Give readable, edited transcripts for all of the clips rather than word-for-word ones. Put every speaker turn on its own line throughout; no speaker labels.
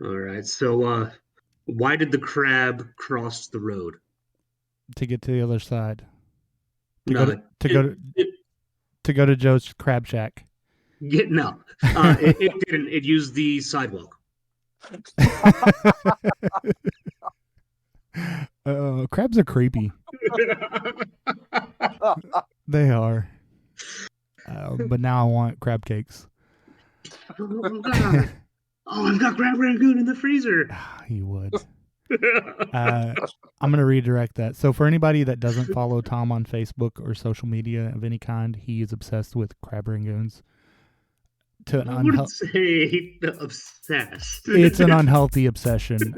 All right. So, why did the crab cross the road?
To get to the other side. To go to
No,
to go
it,
to
it,
to go to Joe's Crab Shack.
no. It didn't. It used the sidewalk.
Crabs are creepy. They are. But now I want crab cakes.
Oh God! Oh, I've got crab rangoon in the freezer.
You would. I'm going to redirect that. So, for anybody that doesn't follow Tom on Facebook or social media of any kind, he is obsessed with crab rangoons.
I wouldn't say obsessed.
It's an unhealthy obsession.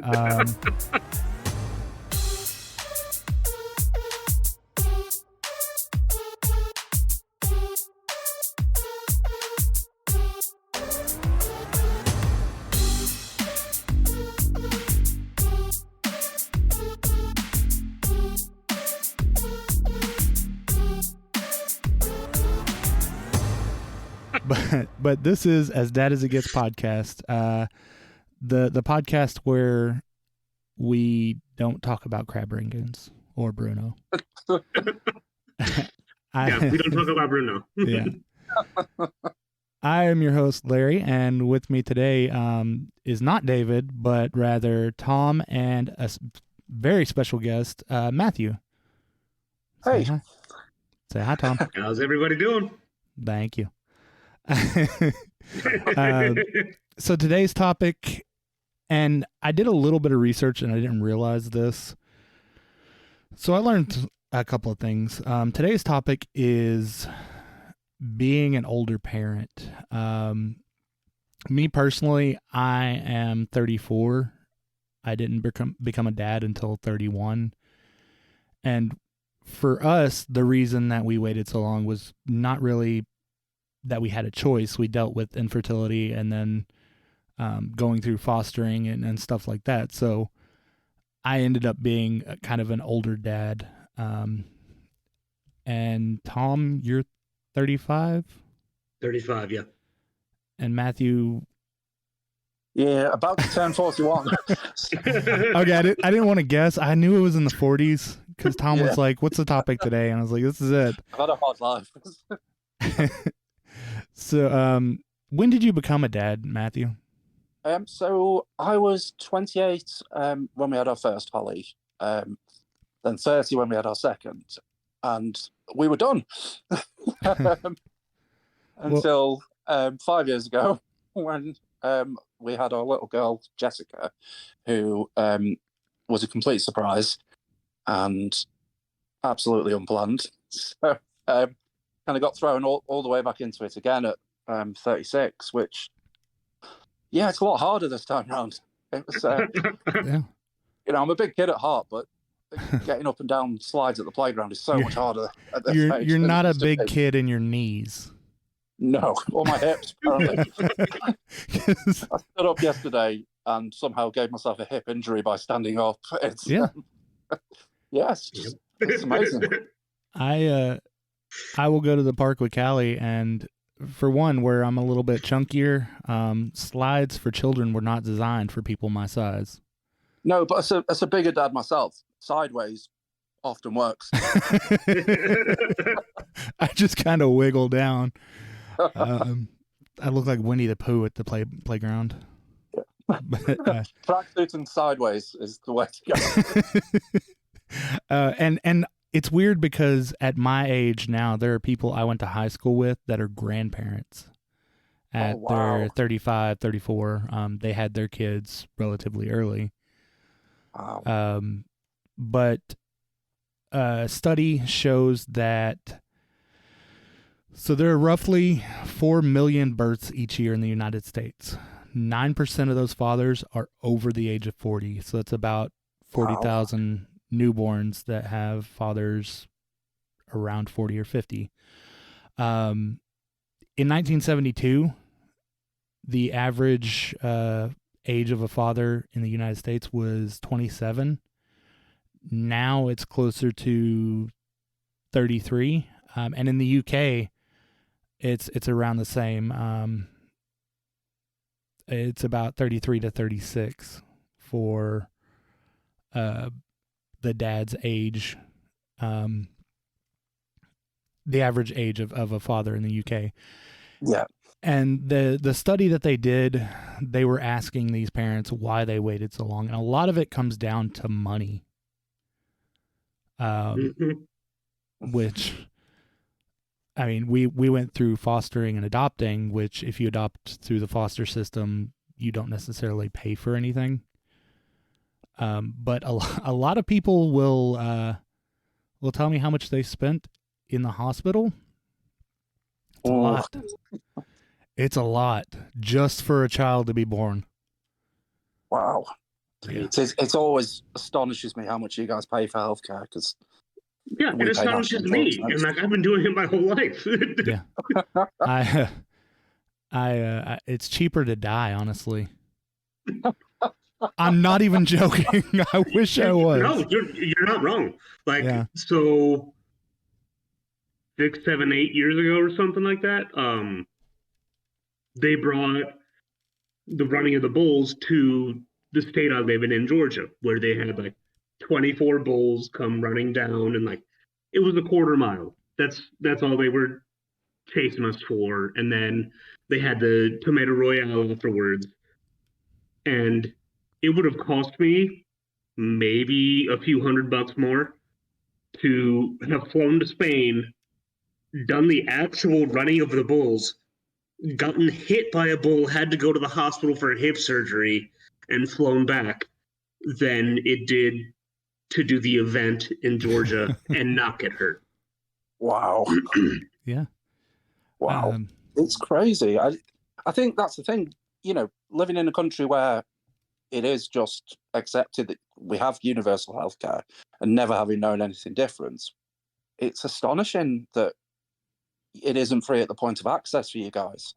But this is As Dad as It Gets podcast, the podcast where we don't talk about crab rangoons or Bruno.
We don't talk about Bruno.
Yeah. I am your host, Larry, and with me today is not David, but rather Tom and a very special guest, Matthew.
Hey.
Say hi, Tom.
How's everybody doing?
Thank you. So today's topic, and I did a little bit of research and I didn't realize this. So I learned a couple of things. Today's topic is being an older parent. Me personally, I am 34. I didn't become a dad until 31. And for us, the reason that we waited so long was not really that we had a choice. We dealt with infertility and then going through fostering and stuff like that. So I ended up being kind of an older dad. And Tom, you're 35?
35, yeah.
And Matthew?
Yeah, about to turn 41.
Okay, I didn't want to guess. I knew it was in the 40s because Tom was like, what's the topic today? And I was like, this is it.
I've had a hard life.
So, when did you become a dad, Matthew?
So I was 28 when we had our first Holly, then 30 when we had our second, and we were done until 5 years ago when we had our little girl Jessica, who was a complete surprise and absolutely unplanned. So kind of got thrown all the way back into it again at 36, which, yeah, it's a lot harder this time around. It was,
Yeah.
I'm a big kid at heart, but getting up and down slides at the playground is so much harder at this age.
You're not a big kid in your knees.
No, or my hips, apparently. I stood up yesterday and somehow gave myself a hip injury by standing up. It's, yes, it's amazing.
I will go to the park with Callie, and for one, where I'm a little bit chunkier, slides for children were not designed for people my size.
No, but as a bigger dad myself, sideways often works.
I just kind of wiggle down. I look like Winnie the Pooh at the playground.
Yeah. Tracksuit and sideways is the way to
go. And it's weird because at my age now, there are people I went to high school with that are grandparents at their 35, 34. They had their kids relatively early.
Wow.
But a study shows that, so there are roughly 4 million births each year in the United States. 9% of those fathers are over the age of 40. So that's about 40,000 newborns that have fathers around 40 or 50. In 1972, the average age of a father in the United States was 27. Now it's closer to 33. And in the UK, it's around the same. it's about 33 to 36 for the dad's age, the average age of a father in the UK.
Yeah.
And the study that they did, they were asking these parents why they waited so long, and a lot of it comes down to money. Which, I mean, we went through fostering and adopting, which if you adopt through the foster system, you don't necessarily pay for anything. But a lot of people will tell me how much they spent in the hospital. It's a lot. It's a lot just for a child to be born.
Wow.
Yeah.
It's always astonishes me how much you guys pay for healthcare, because
Yeah, it astonishes me, and like I've been doing it my whole life.
Yeah. I it's cheaper to die, honestly. I'm not even joking. I wish I was.
No, you're not wrong. Like,
Yeah.
so 6, 7, 8 years ago or something like that, they brought the running of the bulls to the state I live in Georgia, where they had like 24 bulls come running down, and like it was a quarter mile. That's all they were chasing us for. And then they had the tomato royale afterwards, and it would have cost me maybe a few $100 more to have flown to Spain, done the actual running of the bulls, gotten hit by a bull, had to go to the hospital for a hip surgery, and flown back, than it did to do the event in Georgia and not get hurt.
Wow.
Yeah.
Wow. It's crazy. I think that's the thing, living in a country where it is just accepted that we have universal healthcare and never having known anything different. It's astonishing that it isn't free at the point of access for you guys.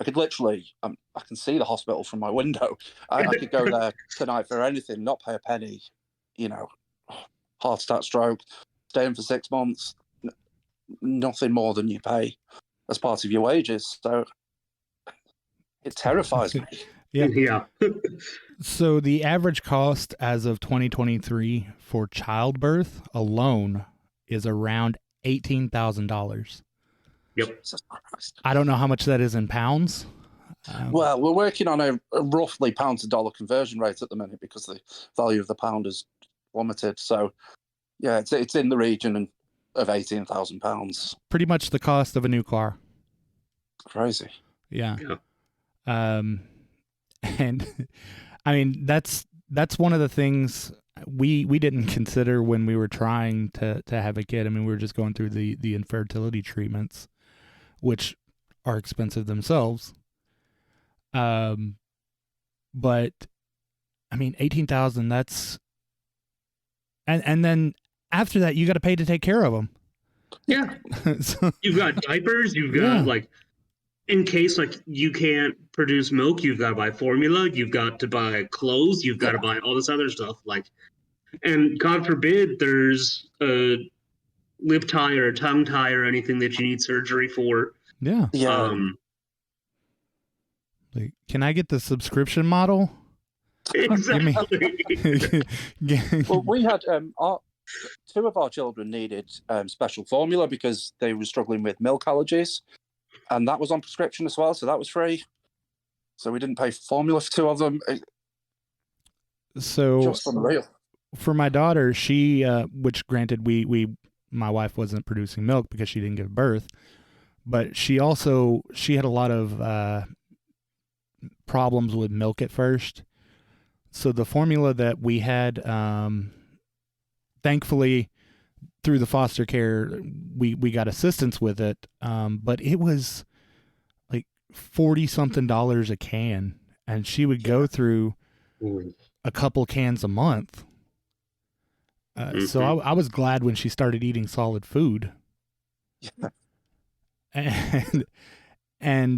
I could literally, I can see the hospital from my window. I could go there tonight for anything, not pay a penny, heart attack, stroke, stay in for 6 months, nothing more than you pay as part of your wages. So it terrifies me.
Yeah. So the average cost as of 2023 for childbirth alone is around $18,000.
Yep.
I
don't know how much that is in pounds.
Well, we're working on a roughly pound to dollar conversion rate at the minute because the value of the pound has plummeted. So, yeah, it's in the region of £18,000.
Pretty much the cost of a new car.
Crazy.
Yeah. And I mean, that's one of the things we didn't consider when we were trying to have a kid. I mean, we were just going through the infertility treatments, which are expensive themselves. But I mean, 18,000, that's, and then after that, you got to pay to take care of them.
Yeah.
So,
you've got diapers, you've got like, in case like you can't produce milk, you've got to buy formula, you've got to buy clothes, you've got to buy all this other stuff. Like, and God forbid there's a lip tie or a tongue tie or anything that you need surgery for.
Yeah. Like, can I get the subscription model?
Exactly.
Well, we had two of our children needed special formula because they were struggling with milk allergies, and that was on prescription as well, so that was free. So we didn't pay for formula for two of them.
So
just unreal.
For my daughter, she, which granted my wife wasn't producing milk because she didn't give birth, but she had a lot of problems with milk at first. So the formula that we had, thankfully through the foster care, we got assistance with it. But it was like $40-something a can, and she would go through a couple cans a month. So I was glad when she started eating solid food. Yeah. And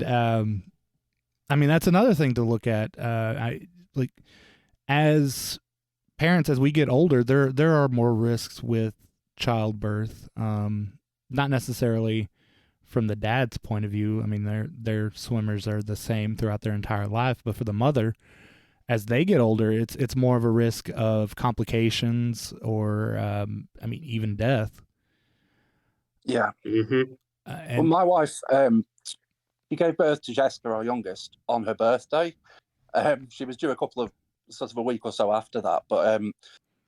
I mean, that's another thing to look at. As parents, as we get older, there are more risks with childbirth. Not necessarily from the dad's point of view, I mean, their swimmers are the same throughout their entire life, but for the mother, as they get older, it's more of a risk of complications or, I mean, even death.
Yeah.
Mm-hmm.
Well, my wife, she gave birth to Jessica, our youngest, on her birthday. She was due a week or so after that, but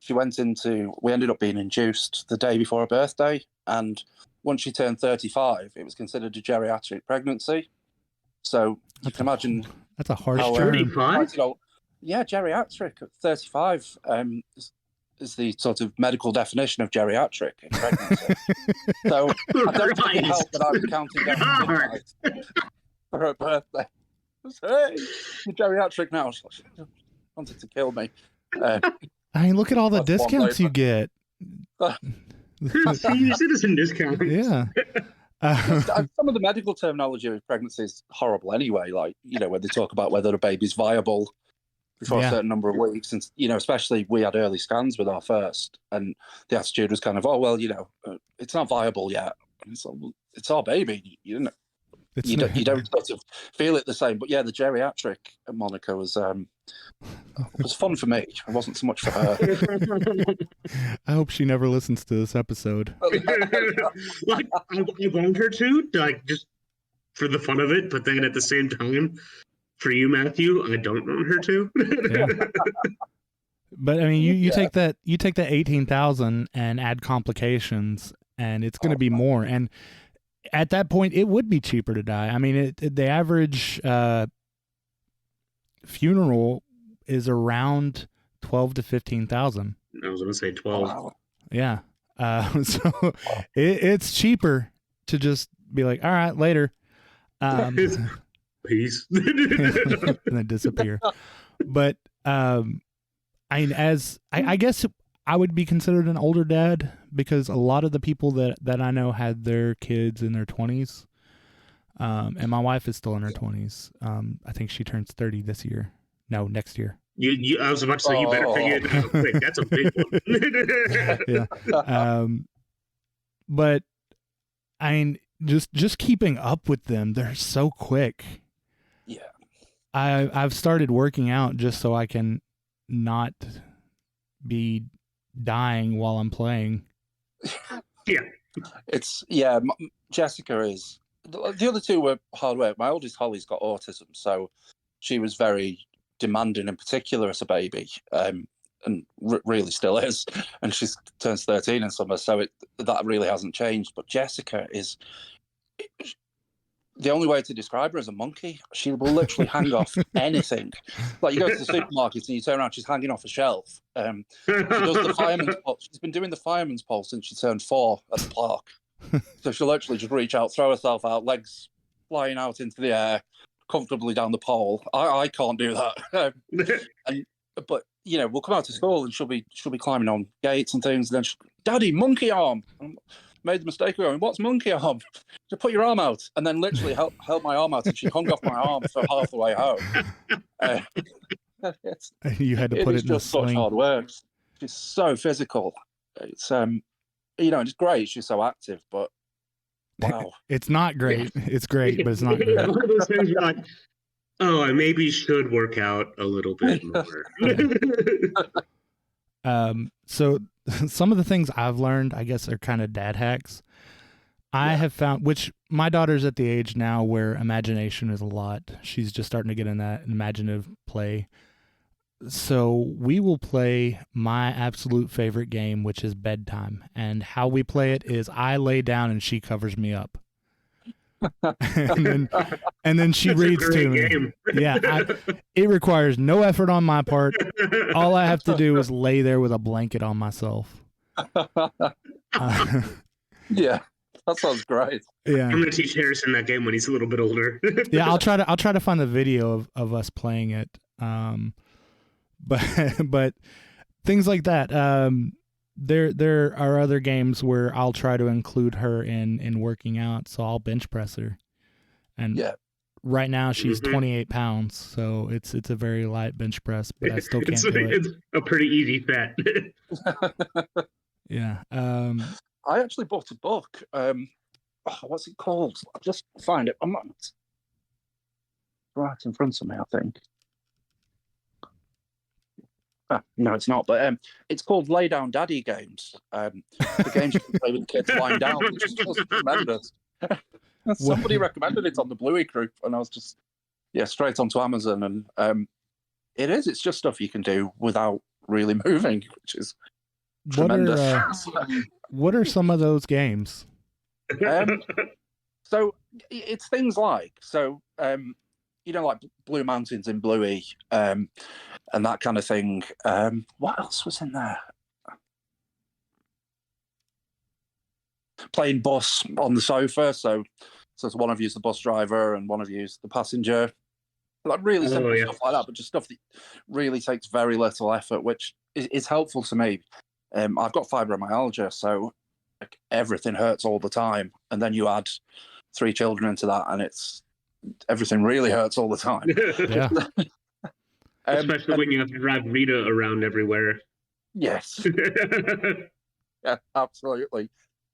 we ended up being induced the day before her birthday, and once she turned 35, it was considered a geriatric pregnancy. So you can imagine
that's a harsh
how,
term.
35?
Yeah, geriatric at 35 is the sort of medical definition of geriatric in pregnancy. So I don't think it helped that I was counting down to midnight for her birthday. Hey, you're geriatric now. She wanted to kill me.
I mean, look at all the discounts you get.
Senior citizen discount.
Yeah.
Some of the medical terminology of pregnancy is horrible anyway. Like, when they talk about whether a baby's viable before a certain number of weeks, and especially we had early scans with our first, and the attitude was kind of, oh well, it's not viable yet. And it's like, well, it's our baby, you don't sort of feel it the same. But yeah, the geriatric moniker was fun for me. It wasn't so much for her.
I hope she never listens to this episode.
Like, I want her to, like, just for the fun of it, but then at the same time, for you, Matthew, I don't want her to.
Yeah. But I mean, you take that 18,000 and add complications, and it's going to be more. And at that point, it would be cheaper to die. I mean, the average funeral is around 12 to 15,000.
I was going to say 12.
Wow.
Yeah. So it's cheaper to just be like, all right, later.
Peace.
And then disappear. But I mean, I guess I would be considered an older dad, because a lot of the people that I know had their kids in their 20s, and my wife is still in her 20s. I think she turns 30 this year. No, next year.
I was about to say, you better figure it out quick. That's a big one.
Yeah. But I mean, just keeping up with them, they're so quick.
Yeah.
I've started working out just so I can not be dying while I'm playing.
Yeah.
Jessica is. The other two were hard work. My oldest Holly's got autism, so she was very demanding, in particular as a baby, and really still is. And she turns 13 in summer, so that really hasn't changed. But Jessica is. The only way to describe her as a monkey. She will literally hang off anything. Like, you go to the supermarket and you turn around, she's hanging off a shelf. She does the fireman's pole. She's been doing the fireman's pole since she turned 4 at the park. So she'll literally just reach out, throw herself out, legs flying out into the air, comfortably down the pole. I can't do that. But we'll come out to school and she'll be climbing on gates and things, and then Daddy, monkey arm. Made the mistake of going, what's monkey arm? So put your arm out, and then literally held my arm out, and she hung off my arm for half the way home.
You had to put it in
just
a sling.
Such hard work. She's so physical. It's it's great. She's so active, but wow,
it's not great. It's great, but it's not great.
One of those things you're like, oh, I maybe should work out a little bit more.
So some of the things I've learned, I guess, are kind of dad hacks. I have found, which my daughter's at the age now where imagination is a lot. She's just starting to get in that imaginative play. So we will play my absolute favorite game, which is bedtime. And how we play it is I lay down and she covers me up. and then she reads to me.
Game.
Yeah, it requires no effort on my part. All I have to do is lay there with a blanket on myself.
Yeah, that sounds great.
Yeah,
I'm gonna teach Harrison that game when he's a little bit older.
Yeah, I'll try to find the video of us playing it. But things like that. There are other games where I'll try to include her in working out, so I'll bench press her. And right now she's 28 pounds, so it's a very light bench press, but I still can't do it.
It's a pretty easy set.
Yeah.
I actually bought a book what's it called? I'll just find it. I'm not right in front of me, I think. No, it's not. But it's called Lay Down Daddy games. The games you can play with the kids lying down, which is just tremendous. Somebody recommended it on the Bluey group, and I was just straight onto Amazon, and it's just stuff you can do without really moving, which is tremendous.
What are some of those games?
So it's things like like Blue Mountains in Bluey, and that kind of thing. What else was in there? Playing bus on the sofa. So one of you's the bus driver and one of you's the passenger. Like really simple stuff like that, but just stuff that really takes very little effort, which is helpful to me. I've got fibromyalgia, so like, everything hurts all the time, and then you add 3 children into that, and everything really hurts all the time.
Yeah.
Especially when you have to drive Rita around everywhere.
Yes. Yeah, absolutely.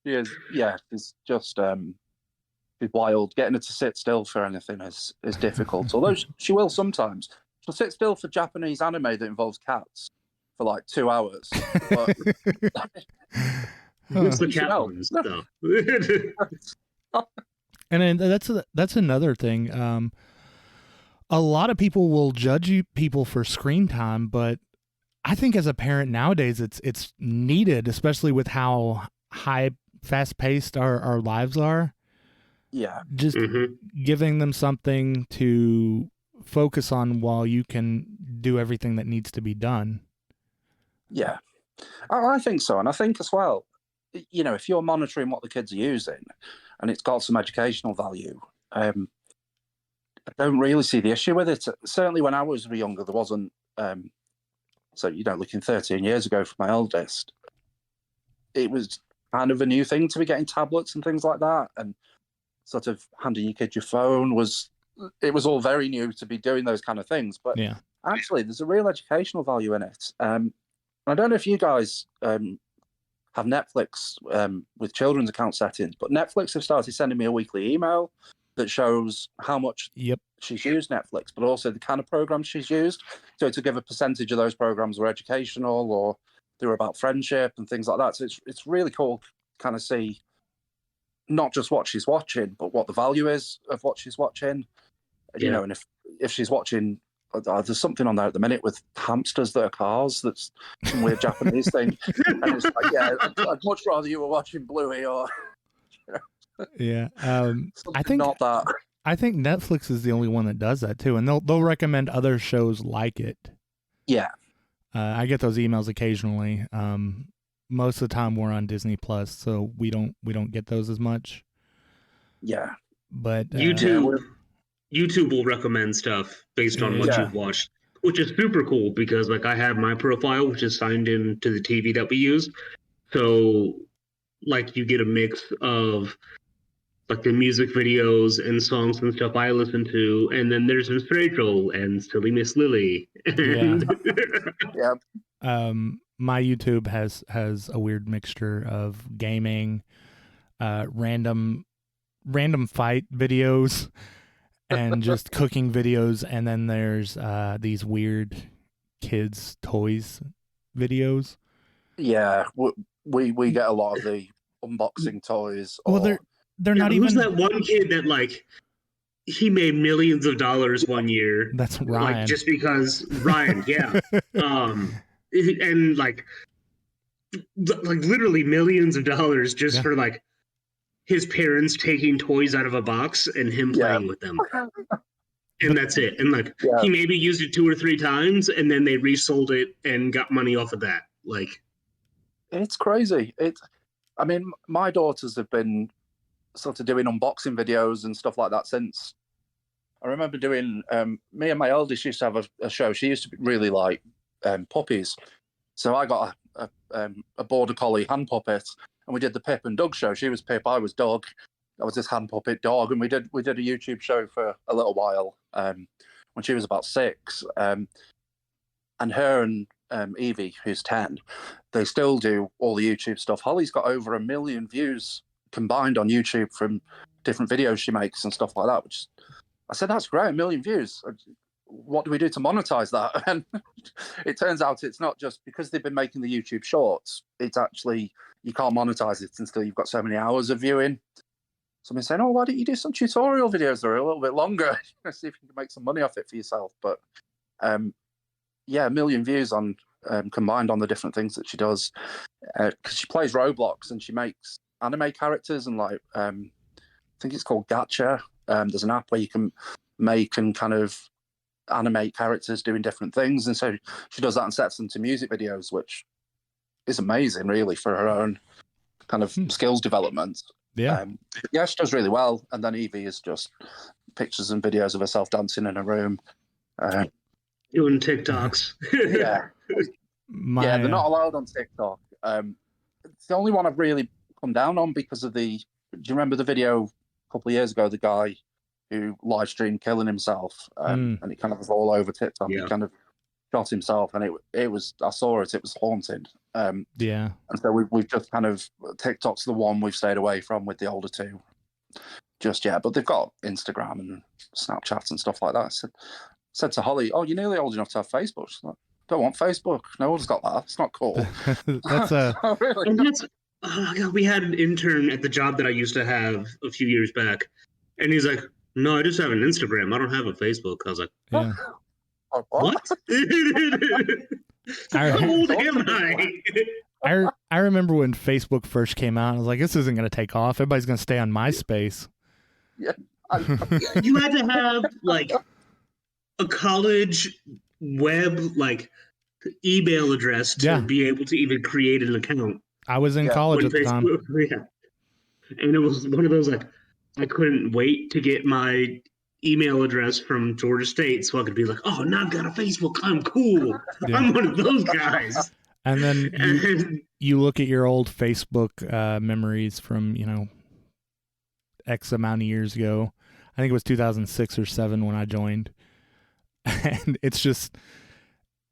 It's just she's wild. Getting her to sit still for anything is difficult. Although she will sometimes. She'll sit still for Japanese anime that involves cats for like 2 hours. But
It's the cat ones, though.
And then that's another thing. A lot of people will judge people for screen time, but I think as a parent nowadays, it's needed, especially with how fast paced our lives are.
Yeah.
Just giving them something to focus on while you can do everything that needs to be done.
Yeah, I think so. And I think as well, if you're monitoring what the kids are using and it's got some educational value, I don't really see the issue with it. Certainly when I was younger, there wasn't. Looking 13 years ago for my eldest, it was kind of a new thing to be getting tablets and things like that. And sort of handing your kid your phone was all very new to be doing those kind of things. But actually, there's a real educational value in it. I don't know if you guys have Netflix with children's account settings, but Netflix have started sending me a weekly email that shows how much she's used Netflix, but also the kind of programs she's used. So to give a percentage of those programs were educational or they were about friendship and things like that. So it's really cool to kind of see not just what she's watching, but what the value is of what she's watching.
Yeah.
And if she's watching, there's something on there at the minute with hamsters that are cars. That's some weird Japanese thing. And it's like, I'd much rather you were watching Bluey or...
Yeah. I think
not that.
I think Netflix is the only one that does that too, and they'll recommend other shows like it.
Yeah.
I get those emails occasionally. Most of the time we're on Disney Plus, so we don't get those as much.
Yeah.
But
YouTube will recommend stuff based on what you've watched, which is super cool because like I have my profile which is signed in to the TV that we use. So like you get a mix of like the music videos and songs and stuff I listen to, and then there's Miss Rachel and Silly Miss Lily.
Yeah.
My YouTube has a weird mixture of gaming, random fight videos, and just cooking videos, and then there's these weird kids toys videos.
Yeah, we get a lot of the unboxing toys.
Well, they're not even.
Who's that one kid that like he made millions of dollars one year?
That's Ryan.
Like, just because Ryan, yeah. And like literally millions of dollars just for like his parents taking toys out of a box and him playing with them. And that's it. And like he maybe used it 2 or 3 times and then they resold it and got money off of that. Like
it's crazy. I mean, my daughters have been sort of doing unboxing videos and stuff like that since. I remember doing me and my eldest used to have a show. She used to really like puppies. So I got a border collie hand puppet and we did the Pip and Doug show. She was Pip, I was Doug. I was this hand puppet dog, and we did a YouTube show for a little while when she was about 6. And her and Evie, who's 10, they still do all the YouTube stuff. Holly's got over 1 million views combined on YouTube from different videos she makes and stuff like that. Which I said, that's great, 1 million views. What do we do to monetize that? And it turns out it's not just because they've been making the YouTube shorts. It's actually, you can't monetize it until you've got so many hours of viewing. Someone saying, "Oh, why don't you do some tutorial videos that are a little bit longer? See if you can make some money off it for yourself." But yeah, 1 million views on combined on the different things that she does, because she plays Roblox and she makes anime characters and like I think it's called Gacha. There's an app where you can make and kind of animate characters doing different things, and so she does that and sets them to music videos, which is amazing, really, for her own kind of skills development.
Yeah,
yeah, she does really well. And then Evie is just pictures and videos of herself dancing in a room,
doing TikToks.
yeah, yeah, they're not allowed on TikTok. It's the only one I've really come down on because of the. Do you remember the video a couple of years ago? The guy who live streamed killing himself, and it kind of was all over TikTok.
Yeah.
He kind of shot himself, and it was. I saw it. It was haunting.
Yeah,
and so we've just kind of TikTok's the one we've stayed away from with the older two. Just yet, but they've got Instagram and Snapchat and stuff like that. I said to Holly, "Oh, you're nearly old enough to have Facebook." She's like, "Don't want Facebook. No one's got that. It's not cool."
That's a.
Oh, really?
And that's, God, we had an intern at the job that I used to have a few years back, and he's like, "No, I just have an Instagram. I don't have a Facebook." I was like,
Yeah.
Oh,
"What? How old am I?"
I remember when Facebook first came out. I was like, this isn't going to take off. Everybody's going to stay on MySpace.
Yeah.
You had to have like a college web like email address to be able to even create an account.
I was in college at the time.
Yeah. And it was one of those like I couldn't wait to get my email address from Georgia State so I could be like, "Oh, now I've got a Facebook. I'm cool.
Yeah.
I'm one of those guys."
And then you look at your old Facebook memories from, X amount of years ago. I think it was 2006 or 7 when I joined. And it's just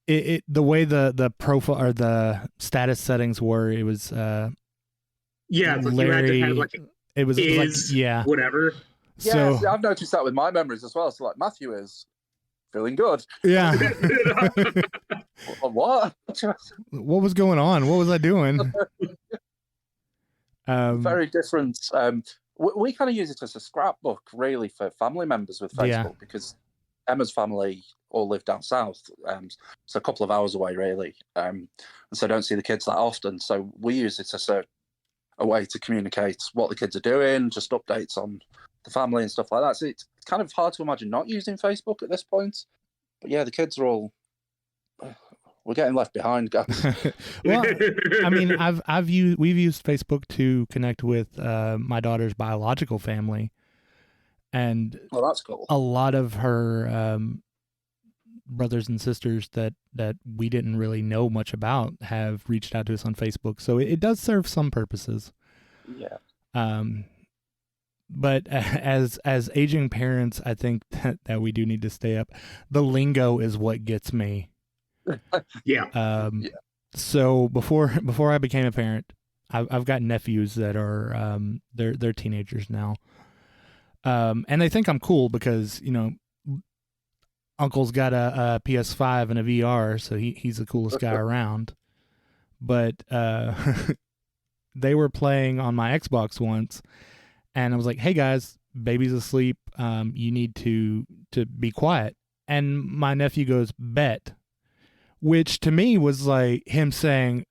the way the profile or the status settings were, it was
yeah,
Larry,
you had to have like
it was like
whatever.
Yeah,
So
I've noticed that with my memories as well. So like Matthew is feeling good.
yeah.
What?
What was going on? What was I doing?
Very different. We kind of use it as a scrapbook, really, for family members with Facebook, because Emma's family all live down south, so a couple of hours away, really, and so don't see the kids that often. So we use it as a way to communicate what the kids are doing, just updates on the family and stuff like that. So it's kind of hard to imagine not using Facebook at this point. But yeah, the kids are all. We're getting left behind, guys.
Well, I mean, we've used Facebook to connect with my daughter's biological family, and
that's cool.
A lot of her brothers and sisters that we didn't really know much about have reached out to us on Facebook, so it does serve some purposes.
Yeah.
But as aging parents, I think that we do need to stay up. The lingo is what gets me.
Yeah.
So before I became a parent, I've got nephews that are they're teenagers now, and they think I'm cool because Uncle's got a PS5 and a VR, so he's the coolest guy around. But they were playing on my Xbox once, and I was like, "Hey guys, baby's asleep. You need to be quiet." And my nephew goes, "Bet." Which to me was like him saying,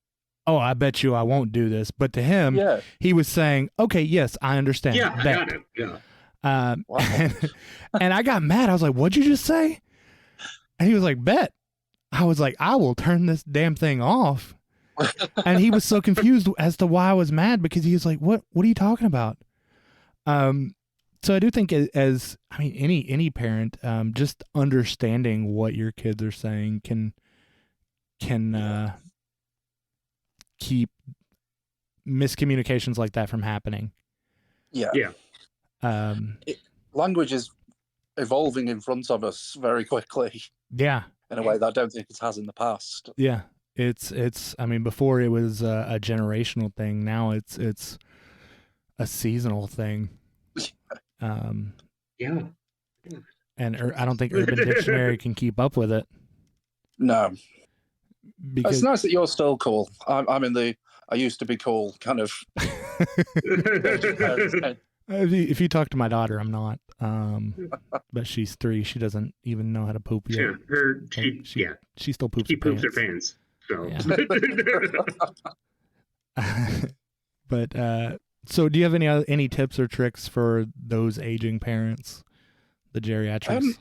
"Oh, I bet you I won't do this." But to him, he was saying, "Okay, yes, I understand."
Yeah,
bet.
I got it. Yeah.
Wow.
And I got mad. I was like, "What'd you just say?" And he was like, "Bet." I was like, "I will turn this damn thing off." And he was so confused as to why I was mad, because he was like, "What are you talking about?" So I do think any parent, just understanding what your kids are saying can keep miscommunications like that from happening.
Yeah.
Yeah.
Language is evolving in front of us very quickly.
Yeah.
In a way that I don't think it has in the past.
Yeah. It's I mean, before it was a generational thing. Now it's a seasonal thing.
Yeah.
And I don't think Urban Dictionary can keep up with it.
No,
Because
it's nice that you're still cool. I'm in the I used to be cool kind of.
if you talk to my daughter, I'm not. But she's 3. She doesn't even know how to poop yet.
Yeah,
she still poops.
She poops her pants. So.
Yeah. But so, do you have any tips or tricks for those aging parents, the geriatrics?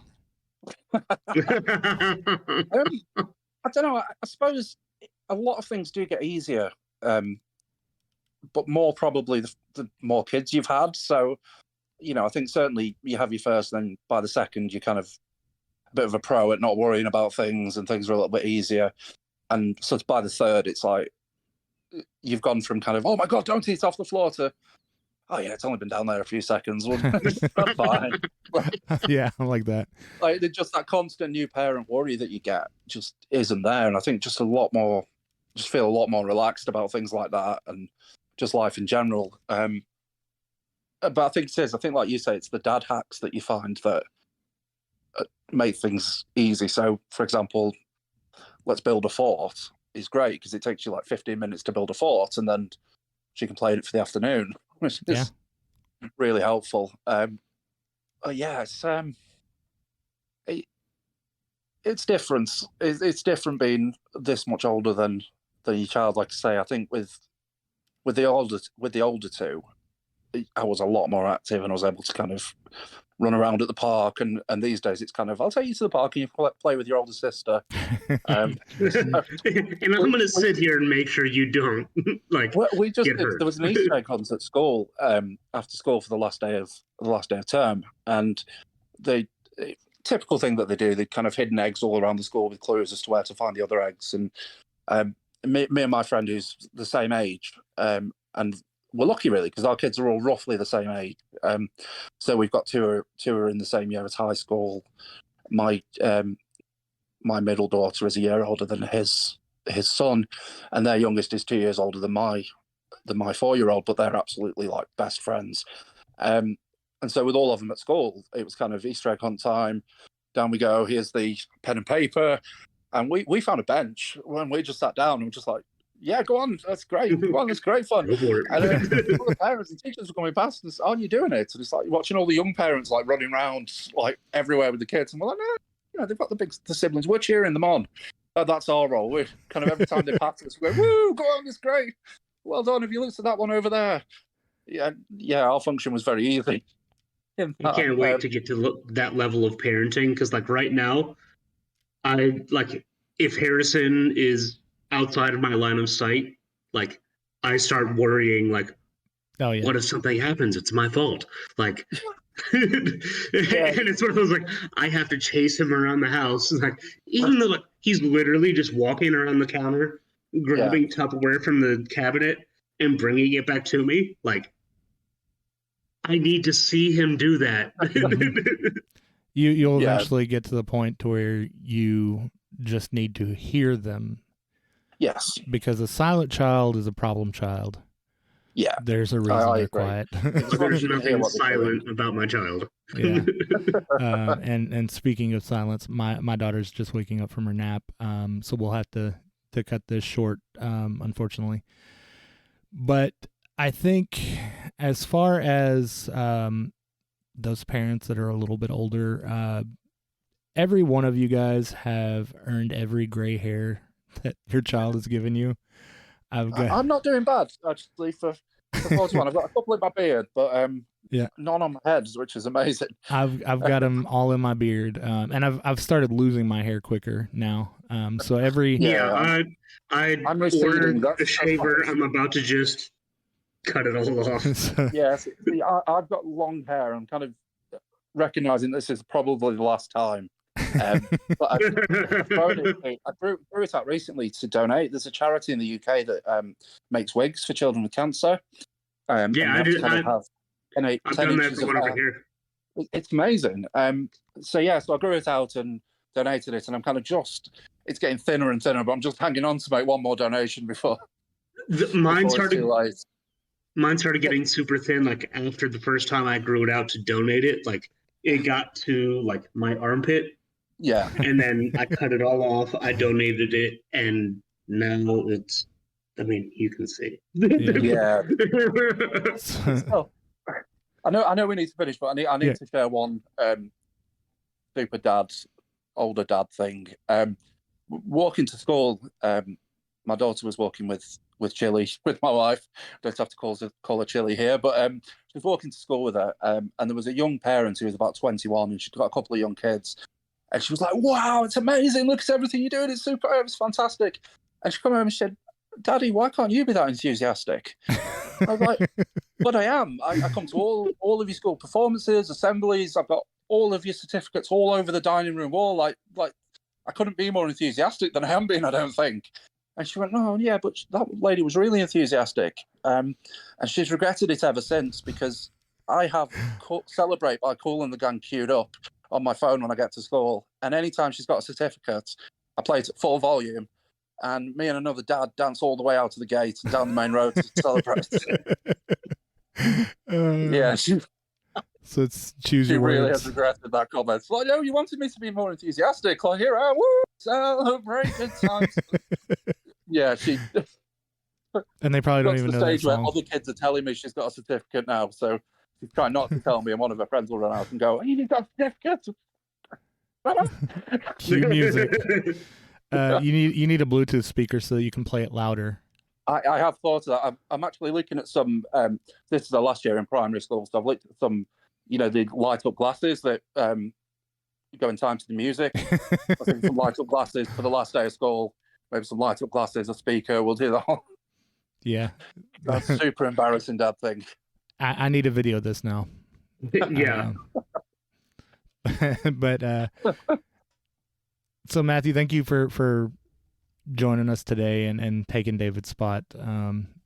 I don't know. I suppose a lot of things do get easier, but more probably the more kids you've had. So, I think certainly you have your first, then by the second you're kind of a bit of a pro at not worrying about things, and things are a little bit easier. And so by the third, it's like you've gone from kind of, oh my God, don't eat off the floor, to, oh yeah, it's only been down there a few seconds. Well, that's fine.
Yeah, I like that.
Like, just that constant new parent worry that you get just isn't there. And I think just feel a lot more relaxed about things like that, and just life in general. But I think like you say, it's the dad hacks that you find that make things easy. So, for example, let's build a fort is great because it takes you like 15 minutes to build a fort, and then she can play in it for the afternoon, which is really helpful. It's different. It's different being this much older than your child. Like I say, I think with the older two, I was a lot more active, and I was able to kind of run around at the park. And these days, it's kind of, I'll take you to the park and you play with your older sister.
And I'm going to sit here and make sure you don't
we just
get hurt.
There was an Easter egg hunt at school after school for the last day of term, and the typical thing that they kind of hidden eggs all around the school with clues as to where to find the other eggs. And me and my friend, who's the same age, and we're lucky really because our kids are all roughly the same age. So we've got two are in the same year as high school. My middle daughter is a year older than his son, and their youngest is 2 years older than my 4-year-old. But they're absolutely like best friends. And so with all of them at school, it was kind of Easter egg hunt time. Down we go. Here's the pen and paper, and we found a bench when we just sat down and we're just like, yeah, go on, that's great. Go on, that's great fun.
Go for it.
And all the parents and teachers were coming past and said, aren't you doing it? And it's like watching all the young parents like running around like everywhere with the kids. And we're like, no, they've got the siblings. We're cheering them on. That's our role. We're kind of every time they pass us, we go, woo, go on, it's great. Well done. Have you looked at that one over there? Yeah, our function was very easy.
I can't wait to get to that level of parenting, because like right now, if Harrison is outside of my line of sight, like I start worrying, like, oh yeah, what if something happens? It's my fault. Like, and it's one of those like I have to chase him around the house, like even though like he's literally just walking around the counter, grabbing Tupperware from the cabinet and bringing it back to me. Like, I need to see him do that.
You'll eventually get to the point to where you just need to hear them.
Yes.
Because a silent child is a problem child.
Yeah.
There's a reason they're quiet.
There's nothing silent about my child.
Yeah. And speaking of silence, my daughter's just waking up from her nap. So we'll have to cut this short, unfortunately. But I think as far as those parents that are a little bit older, every one of you guys have earned every gray hair that your child has given you.
I'm not doing bad, actually, for 41. I've got a couple in my beard, but none on my head, which is amazing.
I've got them all in my beard, and I've started losing my hair quicker now. So every
I'm ordered a shaver. I'm about to just cut it all off.
Yes, I've got long hair. I'm kind of recognizing this is probably the last time. But I grew it out recently to donate. There's a charity in the UK that makes wigs for children with cancer.
I've done that for one over here.
It's amazing. So I grew it out and donated it, and I'm kind of it's getting thinner and thinner, but I'm just hanging on to make one more donation before.
Mine started. Mine started getting super thin, like after the first time I grew it out to donate it, like it got to like my armpit,
Yeah.
and then I cut it all off. I donated it, and now it's, I mean, you can see.
Yeah.
So-
Oh, I know we need to finish, but I need
Yeah.
to share one super dad, older dad thing. Walking to school, my daughter was walking with Chili, with my wife. Don't have to call her Chili here, but she was walking to school with her, and there was a young parent who was about 21, and she'd got a couple of young kids, and she was like, "Wow, it's amazing! Look at everything you're doing! It's super! It's fantastic!" And she came home and she said, "Daddy, why can't you be that enthusiastic?" I was like, "But I am. I come to all of your school performances, assemblies. I've got all of your certificates all over the dining room wall. Like I couldn't be more enthusiastic than I am being, I don't think." And she went, "No, yeah, but that lady was really enthusiastic." And she's regretted it ever since, because I have Celebrate by Kool and the Gang queued up on my phone when I get to school. And anytime she's got a certificate, I play it at full volume. And me and another dad dance all the way out of the gate and down the main road to celebrate. Yeah, she
So it's choose your
really
words.
has regretted that comment. It's like, "No, you wanted me to be more enthusiastic. Like, here I am, woo, celebrate good times." Yeah, she
And they probably
got
don't
to
even
the
know that
stage where
song.
other kids are telling me she's got a certificate now. So she's trying not to tell me, and one of her friends will run out and go, "You've got a certificate."
Cue music. You need a Bluetooth speaker so you can play it louder.
I have thought of that. I'm actually looking at some. This is the last year in primary school, so I've looked at some, the light up glasses that go in time to the music. I think some light up glasses for the last day of school. Maybe some light up glasses, a speaker. We'll do that.
Yeah.
That's a super embarrassing dad thing.
I need a video of this now.
Yeah.
But so Matthew, thank you for joining us today and taking David's spot.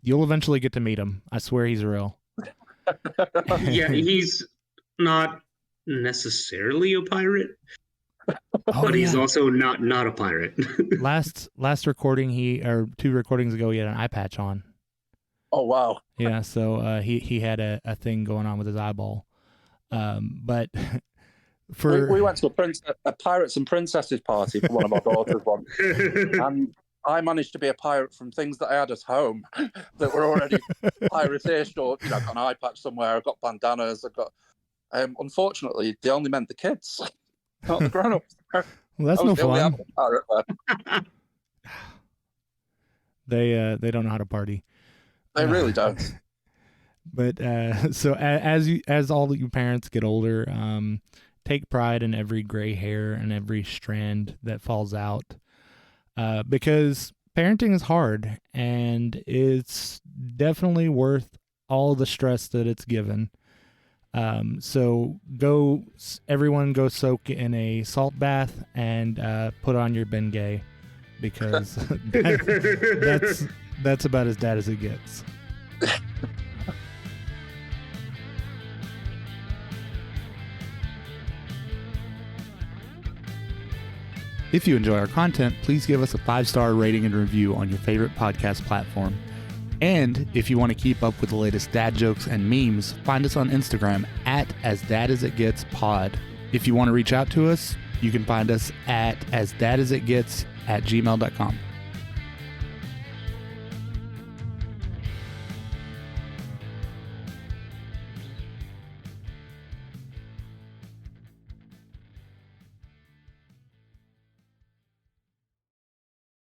You'll eventually get to meet him. I swear he's real.
Yeah, he's not necessarily a pirate, but he's also not a pirate.
last recording or 2 recordings ago he had an eye patch on.
Oh wow.
Yeah, so he had a thing going on with his eyeball. But
we went to a pirates and princesses party for one of our daughters once, and I managed to be a pirate from things that I had at home that were already pirate-ish, or I've got an eye patch somewhere, I've got bandanas, I've got. Unfortunately, they only meant the kids, not the grown-ups.
Well, that's no fun.
Pirate there.
They don't know how to party.
They really don't.
But so as all of you parents get older, take pride in every gray hair and every strand that falls out, because parenting is hard and it's definitely worth all the stress that it's given. So everyone go soak in a salt bath and put on your Bengay, because that's about as bad as it gets. If you enjoy our content, please give us a 5-star rating and review on your favorite podcast platform. And if you want to keep up with the latest dad jokes and memes, find us on Instagram at AsDadAsItGetsPod. If you want to reach out to us, you can find us at AsDadAsItGets@gmail.com.